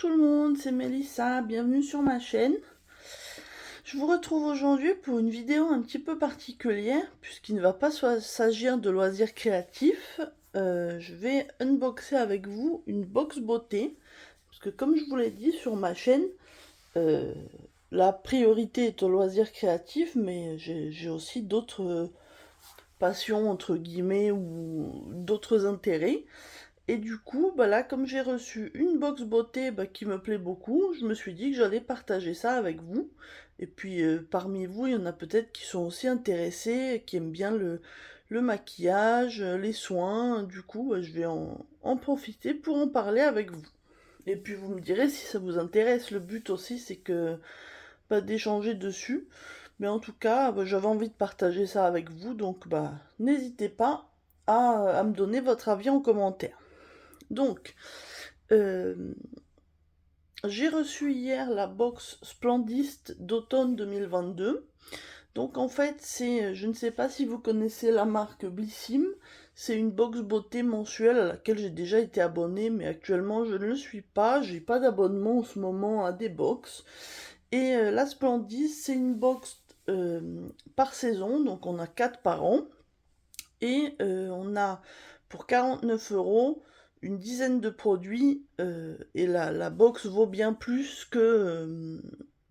tout le monde, c'est Mélissa, bienvenue sur ma chaîne. Je vous retrouve aujourd'hui pour une vidéo un petit peu particulière, puisqu'il ne va pas s'agir de loisirs créatifs. Je vais unboxer avec vous une box beauté, parce que comme je vous l'ai dit sur ma chaîne, euh, la priorité est aux loisirs créatifs, mais j'ai aussi d'autres passions, entre guillemets, ou d'autres intérêts. Et du coup, là, comme j'ai reçu une box beauté qui me plaît beaucoup, je me suis dit que j'allais partager ça avec vous. Et puis, parmi vous, il y en a peut-être qui sont aussi intéressés, qui aiment bien le maquillage, les soins. Du coup, je vais en profiter pour en parler avec vous. Et puis, vous me direz si ça vous intéresse. Le but aussi, c'est que d'échanger dessus. Mais en tout cas, j'avais envie de partager ça avec vous. Donc, n'hésitez pas à me donner votre avis en commentaire. Donc, euh, j'ai reçu hier la box Splendiste d'automne 2022. Donc en fait, je ne sais pas si vous connaissez la marque Blissim, c'est une box beauté mensuelle à laquelle j'ai déjà été abonnée, mais actuellement je ne le suis pas, j'ai pas d'abonnement en ce moment à des box. Et la Splendiste, c'est une box par saison, donc on a 4 par an. Et on a pour 49 € une dizaine de produits et la box vaut bien plus que...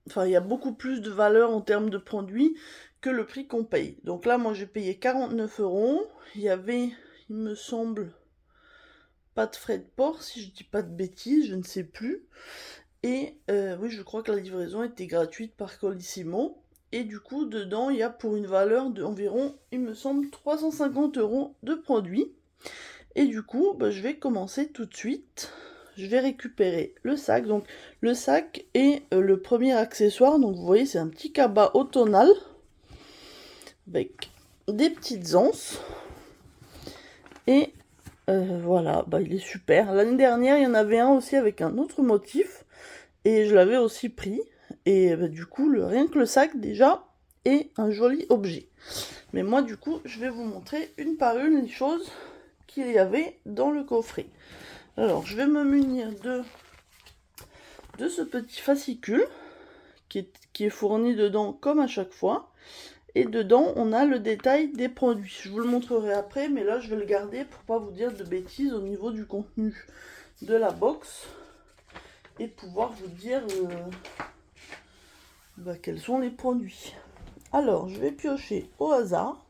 Enfin, il y a beaucoup plus de valeur en termes de produits que le prix qu'on paye. Donc là, moi, j'ai payé 49 €. Il y avait, il me semble, pas de frais de port, si je dis pas de bêtises, je ne sais plus. Et oui, je crois que la livraison était gratuite par Colissimo. Et du coup, dedans, il y a pour une valeur d'environ, il me semble, 350 € de produits. Et du coup, je vais commencer tout de suite. Je vais récupérer le sac. Donc, le sac est le premier accessoire. Donc, vous voyez, c'est un petit cabas automnal avec des petites anses. Et voilà, il est super. L'année dernière, il y en avait un aussi avec un autre motif. Et je l'avais aussi pris. Et du coup, rien que le sac, déjà, est un joli objet. Mais moi, du coup, je vais vous montrer une par une les choses qu'il y avait dans le coffret. Alors, je vais me munir de ce petit fascicule qui est fourni dedans comme à chaque fois. Et dedans, on a le détail des produits. Je vous le montrerai après, mais là, je vais le garder pour pas vous dire de bêtises au niveau du contenu de la box et pouvoir vous dire quels sont les produits. Alors, je vais piocher au hasard.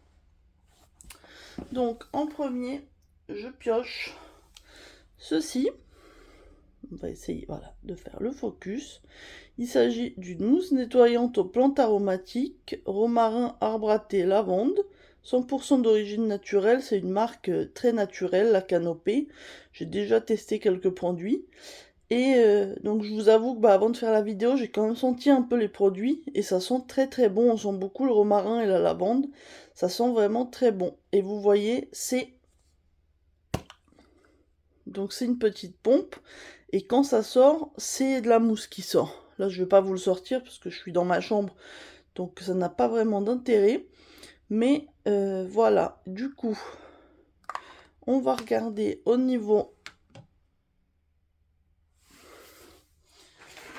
Donc, en premier, je pioche ceci. On va essayer de faire le focus. Il s'agit d'une mousse nettoyante aux plantes aromatiques, romarin, arbre à thé, lavande. 100% d'origine naturelle, c'est une marque très naturelle, la Canopée. J'ai déjà testé quelques produits. Et donc je vous avoue que avant de faire la vidéo, j'ai quand même senti un peu les produits. Et ça sent très très bon, on sent beaucoup le romarin et la lavande. Ça sent vraiment très bon. Et vous voyez, c'est une petite pompe. Et quand ça sort, c'est de la mousse qui sort. Là, je vais pas vous le sortir parce que je suis dans ma chambre. Donc ça n'a pas vraiment d'intérêt. Mais voilà, du coup, on va regarder au niveau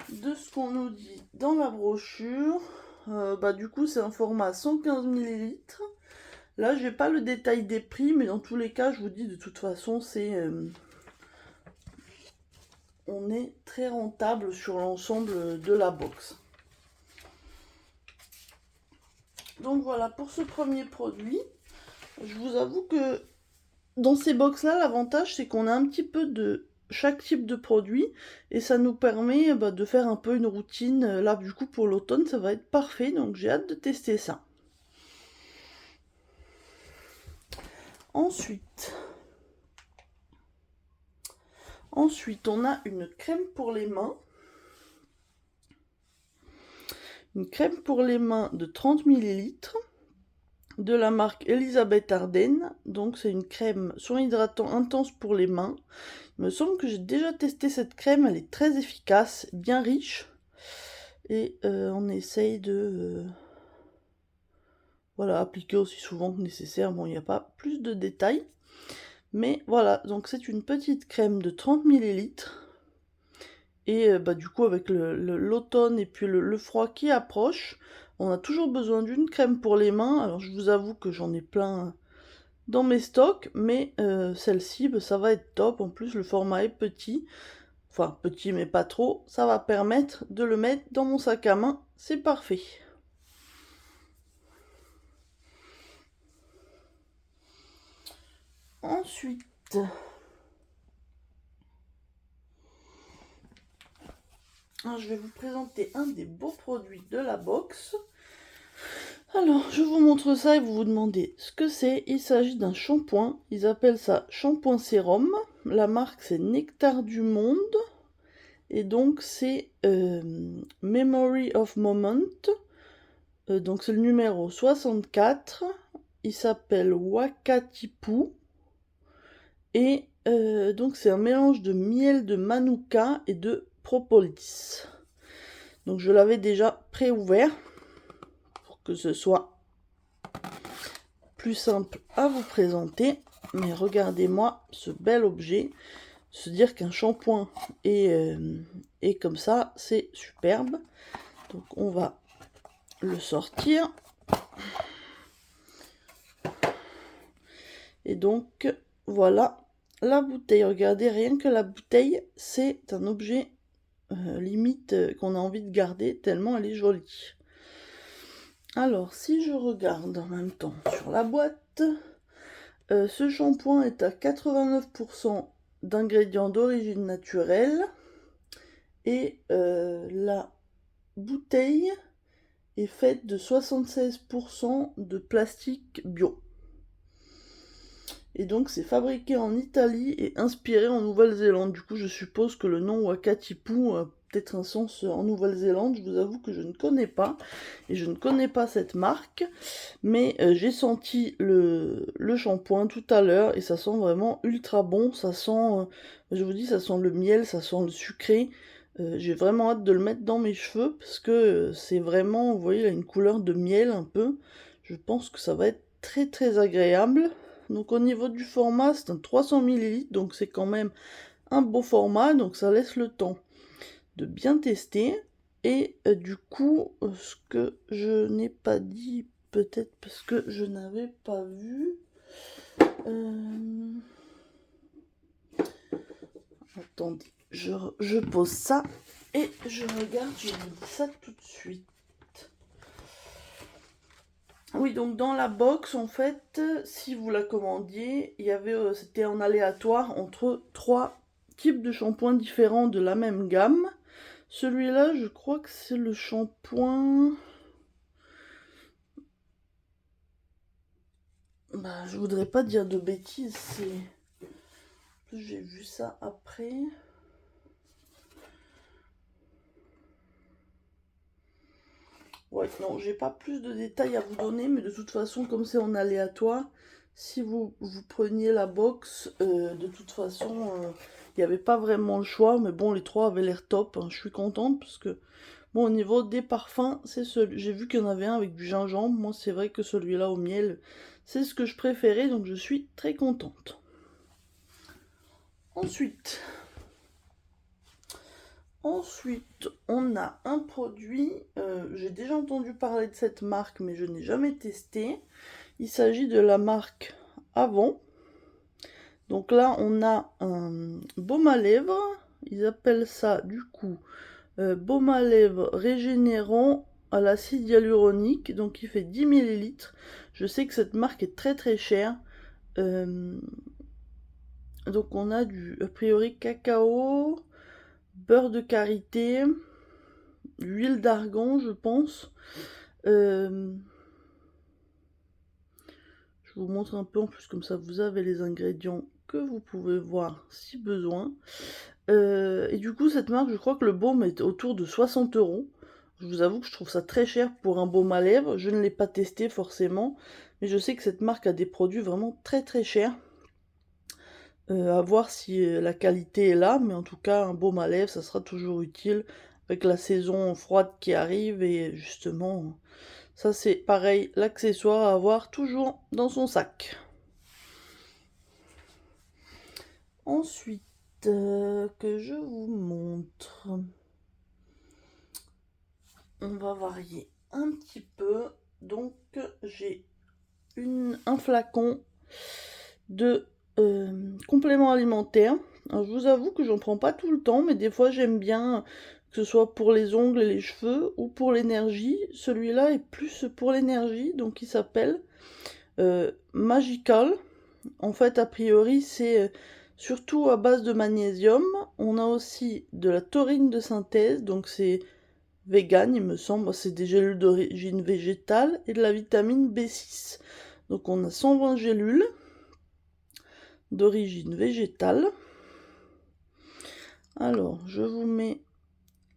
de ce qu'on nous dit dans la brochure. Du coup, c'est un format 115 ml. Là, j'ai pas le détail des prix, mais dans tous les cas, je vous dis de toute façon, on est très rentable sur l'ensemble de la box. Donc voilà, pour ce premier produit, je vous avoue que dans ces box-là, l'avantage, c'est qu'on a un petit peu de chaque type de produit et ça nous permet de faire un peu une routine. Là, du coup, pour l'automne, ça va être parfait, donc j'ai hâte de tester ça. Ensuite, on a une crème pour les mains. Une crème pour les mains de 30 ml de la marque Elisabeth Arden. Donc c'est une crème soin hydratant intense pour les mains. Il me semble que j'ai déjà testé cette crème, elle est très efficace, bien riche. Et on essaye de appliquer aussi souvent que nécessaire. Bon, il n'y a pas plus de détails. Mais voilà, donc c'est une petite crème de 30 ml Et du coup, avec l'automne et puis le froid qui approche, on a toujours besoin d'une crème pour les mains. Alors je vous avoue que j'en ai plein dans mes stocks, mais celle-ci, ça va être top. En plus, le format est petit. Enfin, petit mais pas trop. Ça va permettre de le mettre dans mon sac à main. C'est parfait. Ensuite, je vais vous présenter un des beaux produits de la box. Alors, je vous montre ça et vous vous demandez ce que c'est. Il s'agit d'un shampoing. Ils appellent ça shampoing sérum. La marque, c'est Nectar du Monde. Et donc, c'est Memory of Moment. Donc, c'est le numéro 64. Il s'appelle Wakatipu. Et donc, c'est un mélange de miel de manuka et de propolis. Donc, je l'avais déjà pré-ouvert pour que ce soit plus simple à vous présenter. Mais regardez-moi ce bel objet. Se dire qu'un shampoing est comme ça, c'est superbe. Donc on va le sortir. Et donc voilà la bouteille. Regardez, rien que la bouteille, c'est un objet limite qu'on a envie de garder tellement elle est jolie. Alors si je regarde en même temps sur la boîte, ce shampoing est à 89% d'ingrédients d'origine naturelle et la bouteille est faite de 76% de plastique bio. Et donc c'est fabriqué en Italie et inspiré en Nouvelle-Zélande. Du coup je suppose que le nom Wakatipu a peut-être un sens en Nouvelle-Zélande. Je vous avoue que je ne connais pas. Et je ne connais pas cette marque. Mais j'ai senti le shampoing tout à l'heure et ça sent vraiment ultra bon. Ça sent, je vous dis, ça sent le miel, ça sent le sucré. J'ai vraiment hâte de le mettre dans mes cheveux parce que c'est vraiment, vous voyez, il a une couleur de miel un peu. Je pense que ça va être très très agréable. Donc au niveau du format, c'est un 300 ml, donc c'est quand même un beau format, donc ça laisse le temps de bien tester. Et du coup, ce que je n'ai pas dit, peut-être parce que je n'avais pas vu... Attendez, je pose ça et je regarde, je vous dis ça tout de suite. Oui, donc dans la box, en fait, si vous la commandiez, il y avait, c'était en aléatoire entre 3 types de shampoings différents de la même gamme. Celui-là, je crois que c'est le shampoing... je voudrais pas dire de bêtises, c'est... J'ai vu ça après... Ouais, non, j'ai pas plus de détails à vous donner, mais de toute façon, comme c'est en aléatoire, si vous preniez la box, de toute façon, il n'y avait pas vraiment le choix, mais bon, les 3 avaient l'air top, hein. Je suis contente, parce que, bon, au niveau des parfums, c'est celui, j'ai vu qu'il y en avait un avec du gingembre, moi c'est vrai que celui-là au miel, c'est ce que je préférais, donc je suis très contente. Ensuite, on a un produit, j'ai déjà entendu parler de cette marque, mais je n'ai jamais testé. Il s'agit de la marque Avon. Donc là, on a un baume à lèvres. Ils appellent ça, du coup, baume à lèvres régénérant à l'acide hyaluronique. Donc il fait 10 ml. Je sais que cette marque est très très chère. Donc on a du, a priori, cacao... beurre de karité, huile d'argan, je pense. Je vous montre un peu en plus, comme ça vous avez les ingrédients que vous pouvez voir si besoin. Et du coup, cette marque, je crois que le baume est autour de 60 €. Je vous avoue que je trouve ça très cher pour un baume à lèvres. Je ne l'ai pas testé forcément, mais je sais que cette marque a des produits vraiment très très chers. À voir si la qualité est là, mais en tout cas, un baume à lèvres, ça sera toujours utile avec la saison froide qui arrive. Et justement, ça c'est pareil, l'accessoire à avoir toujours dans son sac. Ensuite, que je vous montre. On va varier un petit peu. Donc j'ai un flacon de compléments alimentaires. Alors je vous avoue que j'en prends pas tout le temps, mais des fois j'aime bien, que ce soit pour les ongles et les cheveux ou pour l'énergie. Celui-là est plus pour l'énergie, donc il s'appelle Magical. En fait, a priori, c'est surtout à base de magnésium. On a aussi de la taurine de synthèse, donc c'est vegan, il me semble. C'est des gélules d'origine végétale et de la vitamine B6. Donc on a 120 gélules d'origine végétale. Alors, je vous mets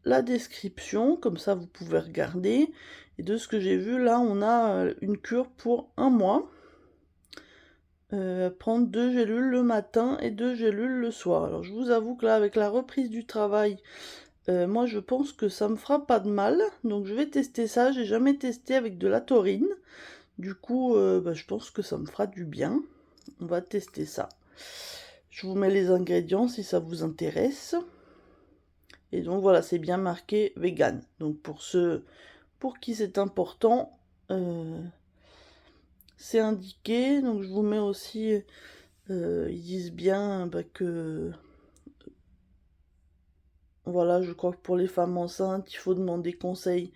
la description, comme ça vous pouvez regarder. Et de ce que j'ai vu, là, on a une cure pour 1 mois. Prendre 2 gélules le matin et 2 gélules le soir. Alors je vous avoue que là, avec la reprise du travail, moi je pense que ça me fera pas de mal. Donc je vais tester ça. J'ai jamais testé avec de la taurine. Du coup, je pense que ça me fera du bien. On va tester ça. Je vous mets les ingrédients si ça vous intéresse. Et donc voilà, c'est bien marqué vegan. Donc pour ceux pour qui c'est important, c'est indiqué. Donc je vous mets aussi, ils disent bien que voilà, je crois que pour les femmes enceintes, il faut demander conseil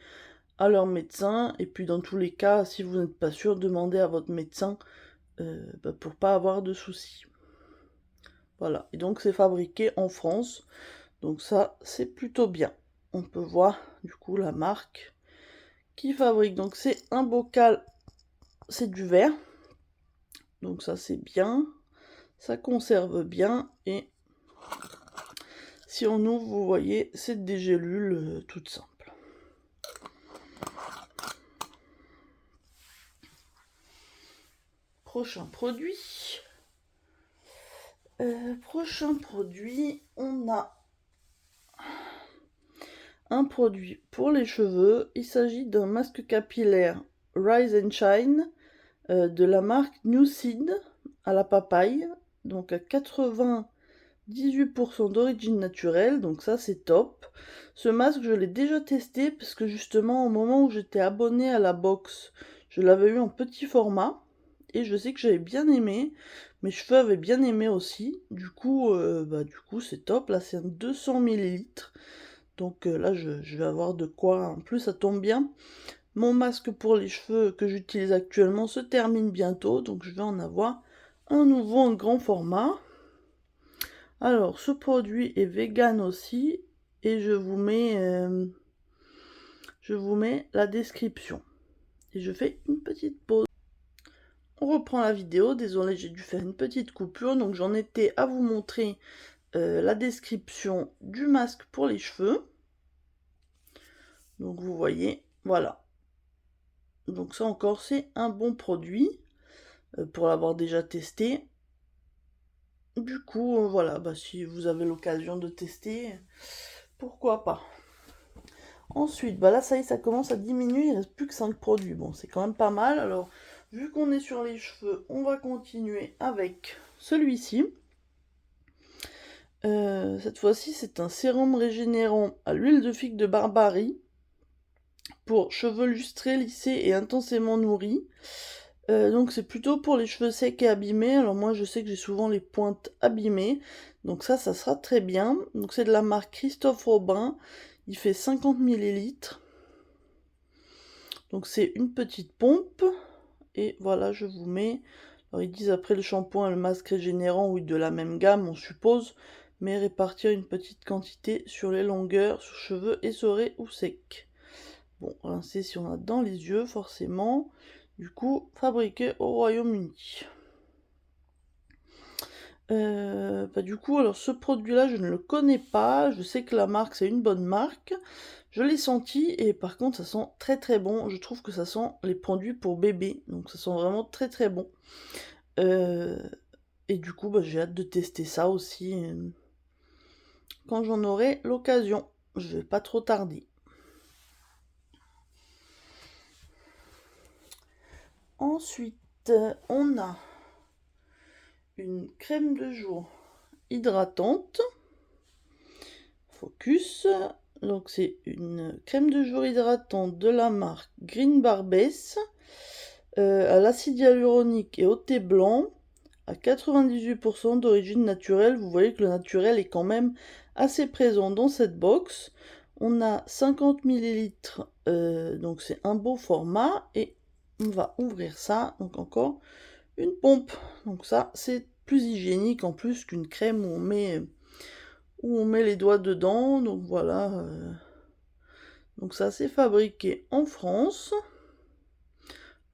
à leur médecin. Et puis dans tous les cas, si vous n'êtes pas sûr, demandez à votre médecin pour pas avoir de soucis. Voilà, et donc c'est fabriqué en France. Donc ça, c'est plutôt bien. On peut voir du coup la marque qui fabrique. Donc c'est un bocal, c'est du verre. Donc ça c'est bien. Ça conserve bien. Et si on ouvre, vous voyez, c'est des gélules toutes simples. Prochain produit. On a un produit pour les cheveux. Il s'agit d'un masque capillaire Rise and Shine de la marque New Seed à la papaye. Donc à 98% d'origine naturelle, donc ça c'est top. Ce masque je l'ai déjà testé parce que justement au moment où j'étais abonnée à la box, je l'avais eu en petit format et je sais que j'avais bien aimé. Mes cheveux avaient bien aimé aussi. Du coup c'est top. Là c'est un 200 ml. Donc là je vais avoir de quoi. En plus ça tombe bien. Mon masque pour les cheveux que j'utilise actuellement se termine bientôt. Donc je vais en avoir un nouveau en grand format. Alors, ce produit est vegan aussi, et je vous mets la description. Et je fais une petite pause. On reprend la vidéo, désolé j'ai dû faire une petite coupure, donc j'en étais à vous montrer la description du masque pour les cheveux. Donc vous voyez, voilà. Donc ça encore c'est un bon produit, pour l'avoir déjà testé. Du coup, voilà, si vous avez l'occasion de tester, pourquoi pas. Ensuite, là ça y est, ça commence à diminuer, il reste plus que 5 produits. Bon, c'est quand même pas mal. Alors, vu qu'on est sur les cheveux, on va continuer avec celui-ci. Cette fois-ci, c'est un sérum régénérant à l'huile de figue de Barbarie pour cheveux lustrés, lissés et intensément nourris. Donc c'est plutôt pour les cheveux secs et abîmés. Alors moi je sais que j'ai souvent les pointes abîmées. Donc ça sera très bien. Donc c'est de la marque Christophe Robin. Il fait 50 ml. Donc c'est une petite pompe. Et voilà, je vous mets. Alors ils disent après le shampoing et le masque régénérant, oui, de la même gamme, on suppose. Mais répartir une petite quantité sur les longueurs, sur cheveux essorés ou secs. Bon, rincer si on a dans les yeux, forcément. Du coup, fabriqué au Royaume-Uni. Du coup, alors ce produit-là, je ne le connais pas. Je sais que la marque, c'est une bonne marque. Je l'ai senti et par contre, ça sent très très bon. Je trouve que ça sent les produits pour bébé. Donc ça sent vraiment très très bon. Et du coup, j'ai hâte de tester ça aussi quand j'en aurai l'occasion. Je vais pas trop tarder. Ensuite, on a une crème de jour hydratante. focus. Donc c'est une crème de jour hydratante de la marque Green Barbès, à l'acide hyaluronique et au thé blanc, à 98% d'origine naturelle. Vous voyez que le naturel est quand même assez présent dans cette box. On a 50 ml, donc c'est un beau format, et on va ouvrir ça. Donc encore une pompe. Donc ça, c'est plus hygiénique en plus qu'une crème où on met les doigts dedans. Donc voilà. Donc ça, c'est fabriqué en France.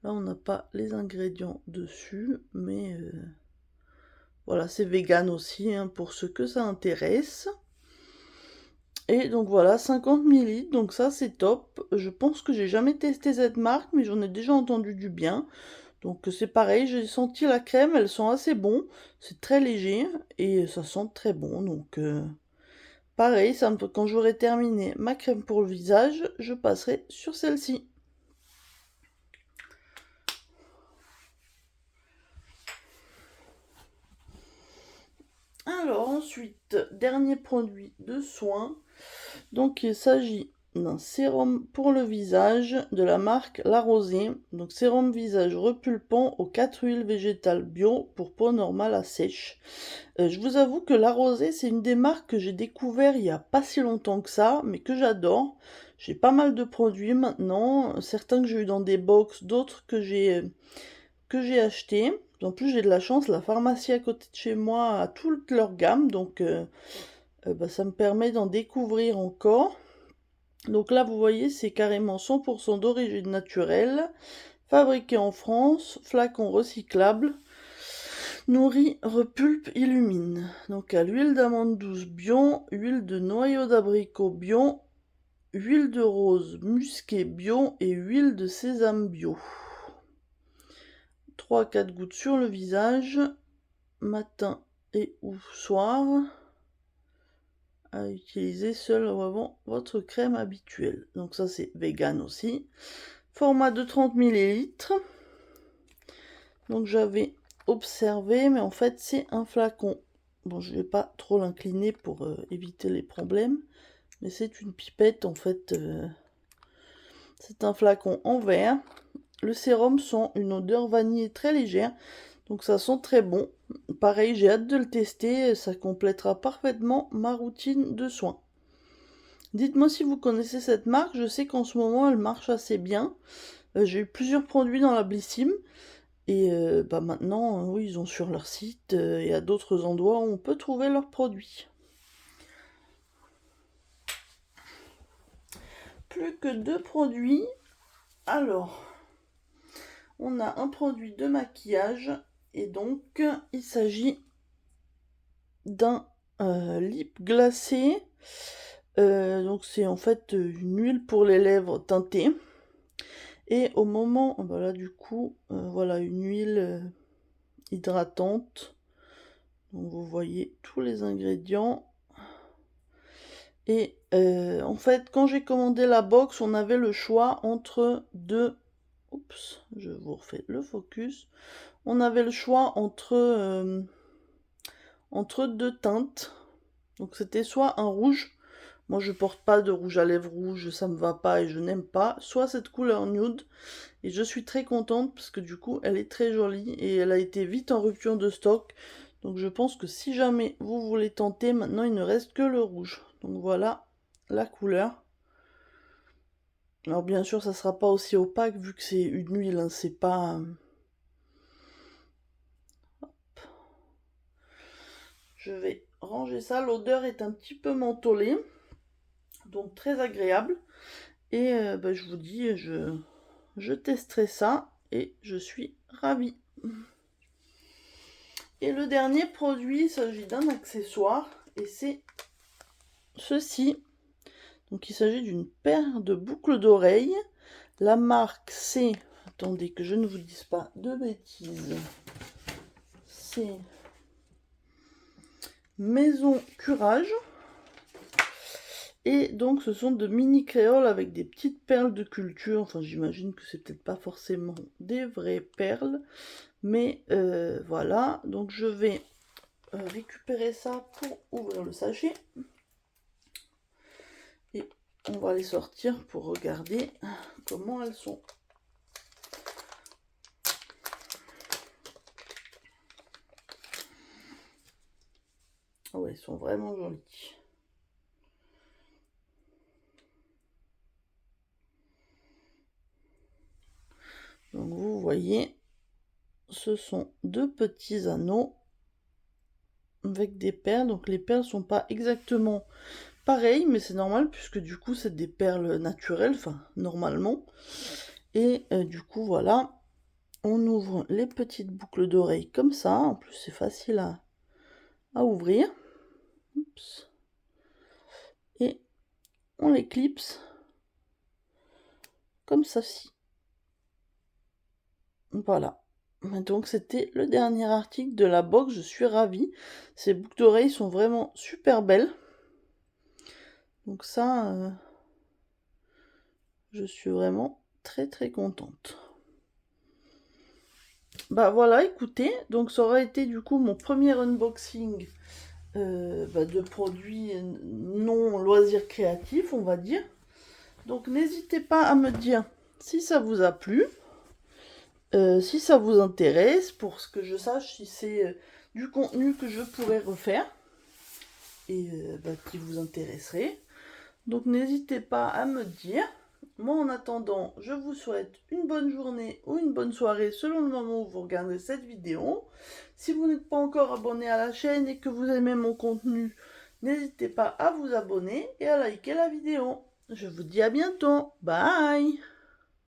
Là, on n'a pas les ingrédients dessus, mais voilà, c'est vegan aussi, hein, pour ceux que ça intéresse. Et donc voilà, 50 ml, donc ça c'est top. Je pense que j'ai jamais testé cette marque, mais j'en ai déjà entendu du bien. Donc c'est pareil, j'ai senti la crème, elles sont assez bons. C'est très léger et ça sent très bon. Donc pareil, quand j'aurai terminé ma crème pour le visage, je passerai sur celle-ci. Alors ensuite, dernier produit de soin. Donc il s'agit d'un sérum pour le visage de la marque La Rosée. Donc sérum visage repulpant aux 4 huiles végétales bio pour peau normale à sèche. Je vous avoue que La Rosée, c'est une des marques que j'ai découvert il y a pas si longtemps que ça, mais que j'adore. J'ai pas mal de produits maintenant, certains que j'ai eu dans des box, d'autres que j'ai achetés. En plus, j'ai de la chance, la pharmacie à côté de chez moi a toute leur gamme, donc ça me permet d'en découvrir encore. Donc là, vous voyez, c'est carrément 100% d'origine naturelle, fabriqué en France, flacon recyclable, nourrit, repulpe, illumine. Donc à l'huile d'amande douce bio, huile de noyau d'abricot bio, huile de rose musquée bio et huile de sésame bio. 3-4 gouttes sur le visage, matin et ou soir, à utiliser seul ou avant votre crème habituelle. Donc ça c'est vegan aussi. Format de 30 ml. Donc j'avais observé, mais en fait c'est un flacon. Bon, je vais pas trop l'incliner pour éviter les problèmes, mais c'est une pipette en fait. C'est un flacon en verre. Le sérum sent une odeur vanille très légère, donc ça sent très bon. Pareil, j'ai hâte de le tester, ça complétera parfaitement ma routine de soins. Dites-moi si vous connaissez cette marque, je sais qu'en ce moment elle marche assez bien. J'ai eu plusieurs produits dans la Blissim, et maintenant, oui, ils ont sur leur site et à d'autres endroits où on peut trouver leurs produits. Plus que 2 produits. Alors, on a un produit de maquillage, et donc il s'agit d'un lip glacé. Donc c'est en fait une huile pour les lèvres teintée. Et au moment, là du coup, voilà une huile hydratante. Donc vous voyez tous les ingrédients. Et en fait, quand j'ai commandé la box, on avait le choix entre deux... Oups, je vous refais le focus. On avait le choix entre deux teintes. Donc c'était soit un rouge. Moi je porte pas de rouge à lèvres rouge, ça me va pas et je n'aime pas. Soit cette couleur nude. Et je suis très contente parce que du coup elle est très jolie et elle a été vite en rupture de stock. Donc je pense que si jamais vous voulez tenter, maintenant il ne reste que le rouge. Donc voilà la couleur. Alors bien sûr ça sera pas aussi opaque vu que c'est une huile, hein, c'est pas... Hop. Je vais ranger ça, l'odeur est un petit peu mentholée. Donc très agréable. Et je vous dis, je testerai ça et je suis ravie. Et le dernier produit, il s'agit d'un accessoire et c'est ceci. Donc il s'agit d'une paire de boucles d'oreilles. La marque c'est, attendez que je ne vous dise pas de bêtises, c'est Maison Curage. Et donc ce sont de mini créoles avec des petites perles de culture. Enfin j'imagine que c'est peut-être pas forcément des vraies perles. Mais voilà, donc je vais récupérer ça pour ouvrir le sachet. on va les sortir pour regarder comment elles sont. Ah ouais, elles sont vraiment jolies. Donc vous voyez, ce sont deux petits anneaux avec des perles. Donc les perles sont pas exactement pareilles, mais c'est normal puisque du coup c'est des perles naturelles, enfin normalement. Et du coup voilà, on ouvre les petites boucles d'oreilles comme ça. En plus c'est facile à ouvrir. Oups. Et on les clipse comme ceci. Voilà. Donc c'était le dernier article de la box, je suis ravie. Ces boucles d'oreilles sont vraiment super belles. Donc ça, je suis vraiment très très contente. Bah voilà, écoutez, donc ça aurait été du coup mon premier unboxing de produits non loisirs créatifs, on va dire. Donc n'hésitez pas à me dire si ça vous a plu. Si ça vous intéresse, pour ce que je sache si c'est du contenu que je pourrais refaire et qui vous intéresserait. Donc n'hésitez pas à me dire. Moi en attendant, je vous souhaite une bonne journée ou une bonne soirée selon le moment où vous regardez cette vidéo. Si vous n'êtes pas encore abonné à la chaîne et que vous aimez mon contenu, n'hésitez pas à vous abonner et à liker la vidéo. Je vous dis à bientôt. Bye!